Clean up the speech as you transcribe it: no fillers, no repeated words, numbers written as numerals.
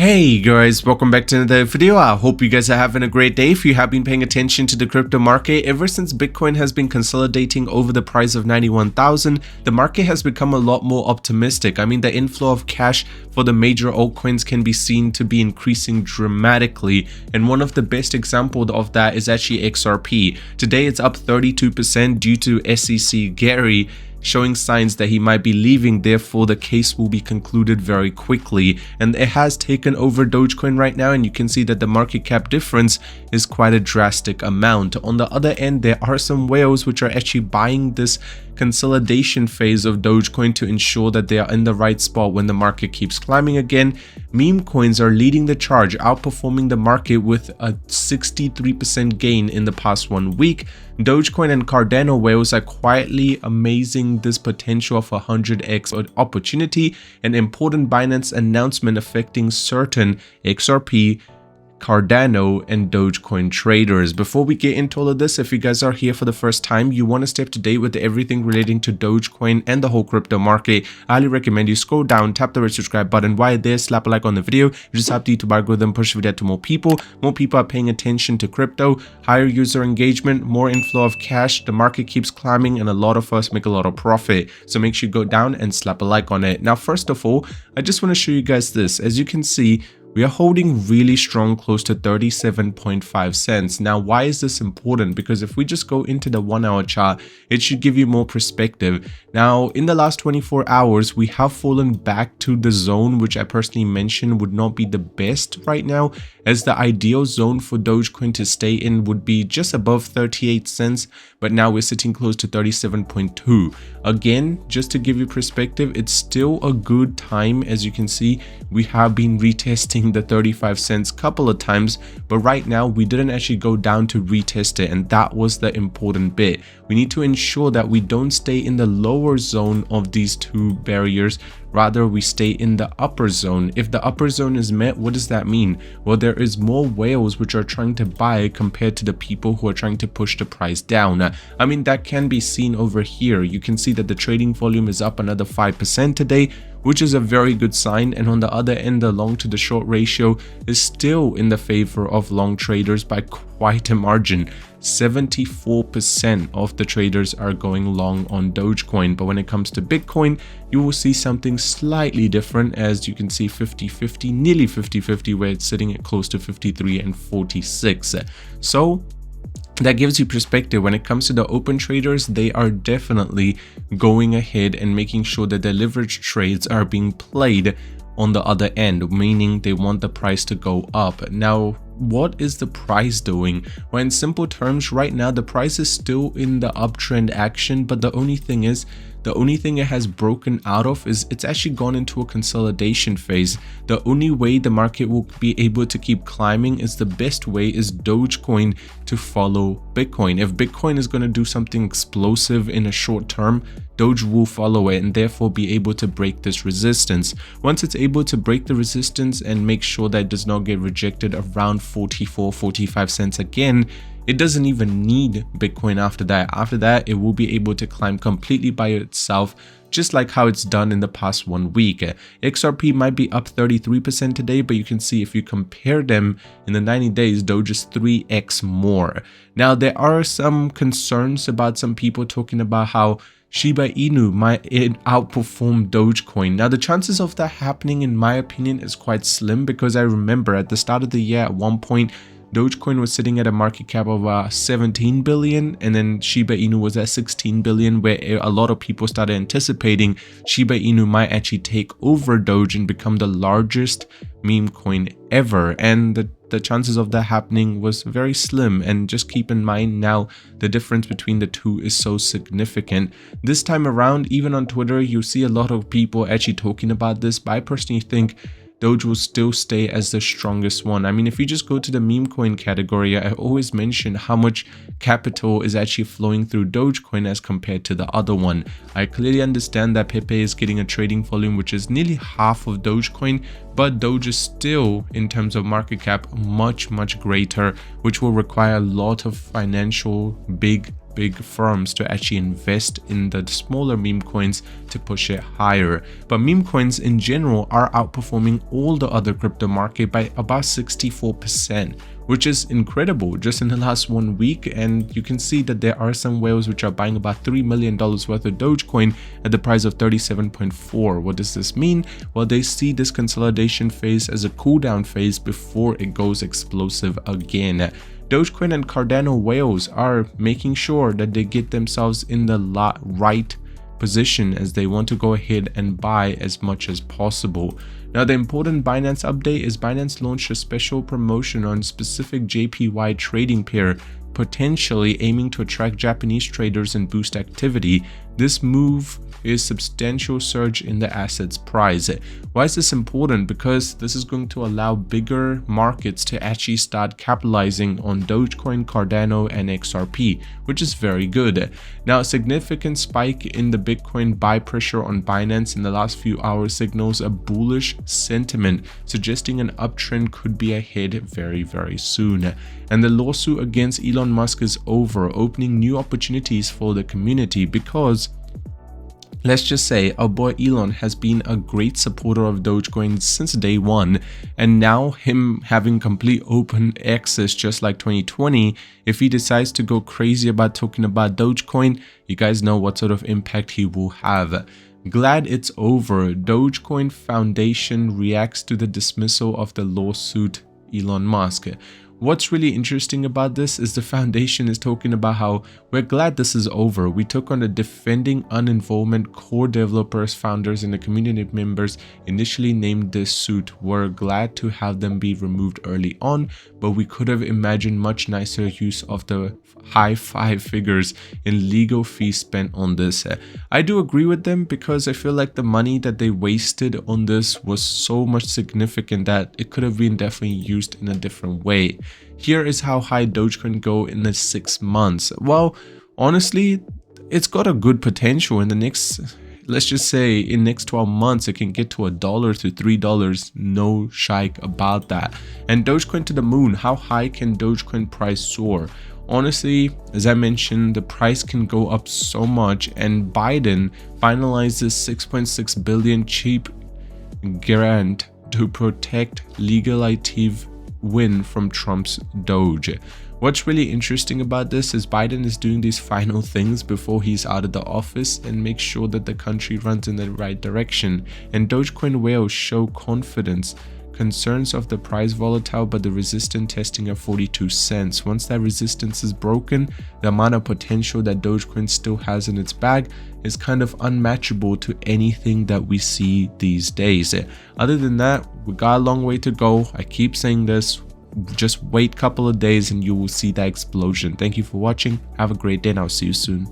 Hey guys, welcome back to another video. I hope you guys are having a great day. If you have been paying attention to the crypto market, ever since Bitcoin has been consolidating over the price of 91,000, the market has become a lot more optimistic. I mean, the inflow of cash for the major altcoins can be seen to be increasing dramatically, and one of the best examples of that is actually XRP. Today it's up 32% due to SEC Gary showing signs that he might be leaving, therefore the case will be concluded very quickly, and it has taken over Dogecoin right now, and you can see that the market cap difference is quite a drastic amount. On the other end, there are some whales which are actually buying this consolidation phase of Dogecoin to ensure that they are in the right spot when the market keeps climbing again. Meme coins are leading the charge, outperforming the market with a 63% gain in the past 1 week. Dogecoin and Cardano whales are quietly amazing this potential of 100x opportunity, an important Binance announcement affecting certain XRP, Cardano and Dogecoin traders. Before we get into all of this, if you guys are here for the first time, you want to stay up to date with everything relating to Dogecoin and the whole crypto market, I highly recommend you scroll down, tap the red subscribe button. While there, slap a like on the video. You just have to algorithm push the video to more people. More people are paying attention to crypto, higher user engagement, more inflow of cash, the market keeps climbing, and a lot of us make a lot of profit. So make sure you go down and slap a like on it. Now, first of all, I just want to show you guys this. As you can see, we are holding really strong, close to 37.5 cents. Now, why is this important? Because if we just go into the 1 hour chart, it should give you more perspective. Now, in the last 24 hours, we have fallen back to the zone, which I personally mentioned would not be the best right now, as the ideal zone for Dogecoin to stay in would be just above 38 cents, but now we're sitting close to 37.2. Again, just to give you perspective, it's still a good time. As you can see, we have been retesting the 35 cents couple of times, but right now we didn't actually go down to retest it, and that was the important bit. We need to ensure that we don't stay in the lower zone of these two barriers, rather we stay in the upper zone. If the upper zone is met, what does that mean? Well, there is more whales which are trying to buy compared to the people who are trying to push the price down. I mean, that can be seen over here. You can see that the trading volume is up another 5% today, which is a very good sign. And on the other end, the long to the short ratio is still in the favor of long traders by quite a margin. 74% of the traders are going long on Dogecoin, but when it comes to Bitcoin, you will see something slightly different. As you can see, 50-50, nearly 50-50, where it's sitting at close to 53 and 46. So that gives you perspective. When it comes to the open traders, they are definitely going ahead and making sure that their leverage trades are being played on the other end, meaning they want the price to go up. Now, what is the price doing? Well, in simple terms, right now the price is still in the uptrend action, but the only thing it has broken out of is it's actually gone into a consolidation phase. The only way the market will be able to keep climbing is the best way is Dogecoin to follow Bitcoin. If Bitcoin is going to do something explosive in a short term, Doge will follow it and therefore be able to break this resistance. Once it's able to break the resistance and make sure that it does not get rejected around 44-45 cents again, it doesn't even need Bitcoin after that. After that, it will be able to climb completely by itself, just like how it's done in the past 1 week. XRP might be up 33% today, but you can see if you compare them in the 90 days, Doge is 3x more. Now, there are some concerns about some people talking about how Shiba INU might outperform Dogecoin. Now, the chances of that happening, in my opinion, is quite slim, because I remember at the start of the year, at one point, Dogecoin was sitting at a market cap of 17 billion, and then Shiba Inu was at 16 billion, where a lot of people started anticipating Shiba Inu might actually take over Doge and become the largest meme coin ever. And the chances of that happening was very slim. And just keep in mind, now the difference between the two is so significant. This time around, even on Twitter, you see a lot of people actually talking about this, but I personally think Doge will still stay as the strongest one. I mean, if you just go to the meme coin category, I always mention how much capital is actually flowing through Dogecoin as compared to the other one. I clearly understand that Pepe is getting a trading volume which is nearly half of Dogecoin, but Doge is still, in terms of market cap, much greater, which will require a lot of financial big firms to actually invest in the smaller meme coins to push it higher. But meme coins in general are outperforming all the other crypto market by about 64%, which is incredible just in the last 1 week. And you can see that there are some whales which are buying about $3 million worth of Dogecoin at the price of 37.4. What does this mean? Well, they see this consolidation phase as a cool down phase before it goes explosive again. Dogecoin and Cardano whales are making sure that they get themselves in the right position as they want to go ahead and buy as much as possible. Now, the important Binance update is Binance launched a special promotion on specific JPY trading pair, potentially aiming to attract Japanese traders and boost activity. This move is substantial surge in the asset's price. Why is this important? Because this is going to allow bigger markets to actually start capitalizing on Dogecoin, Cardano, and XRP, which is very good. Now, a significant spike in the Bitcoin buy pressure on Binance in the last few hours signals a bullish sentiment, suggesting an uptrend could be ahead very soon. And the lawsuit against Elon Musk is over, opening new opportunities for the community because let's just say our boy Elon has been a great supporter of Dogecoin since day one, and now him having complete open access just like 2020, if he decides to go crazy about talking about Dogecoin, you guys know what sort of impact he will have. Glad it's over. Dogecoin Foundation reacts to the dismissal of the lawsuit Elon Musk. What's really interesting about this is the foundation is talking about how we're glad this is over. We took on the defending uninvolvement core developers, founders, and the community members initially named this suit. We're glad to have them be removed early on, but we could have imagined much nicer use of the high 5 figures in legal fees spent on this. I do agree with them because I feel like the money that they wasted on this was so much significant that it could have been definitely used in a different way. Here is how high Doge can go in the 6 months. Well, honestly, it's got a good potential in the next, let's just say in next 12 months, it can get to $1 to $3. No shike about that. And Dogecoin to the moon. How high can Dogecoin price soar? Honestly, as I mentioned, the price can go up so much, and Biden finalizes $6.6 billion cheap grant to protect legislative win from Trump's Doge. What's really interesting about this is Biden is doing these final things before he's out of the office and makes sure that the country runs in the right direction. And Dogecoin whales show confidence. Concerns of the price volatile, but the resistance testing at 42 cents. Once that resistance is broken, the amount of potential that Dogecoin still has in its bag is kind of unmatchable to anything that we see these days. Other than that, we got a long way to go. I keep saying this. Just wait a couple of days and you will see that explosion. Thank you for watching. Have a great day and I'll see you soon.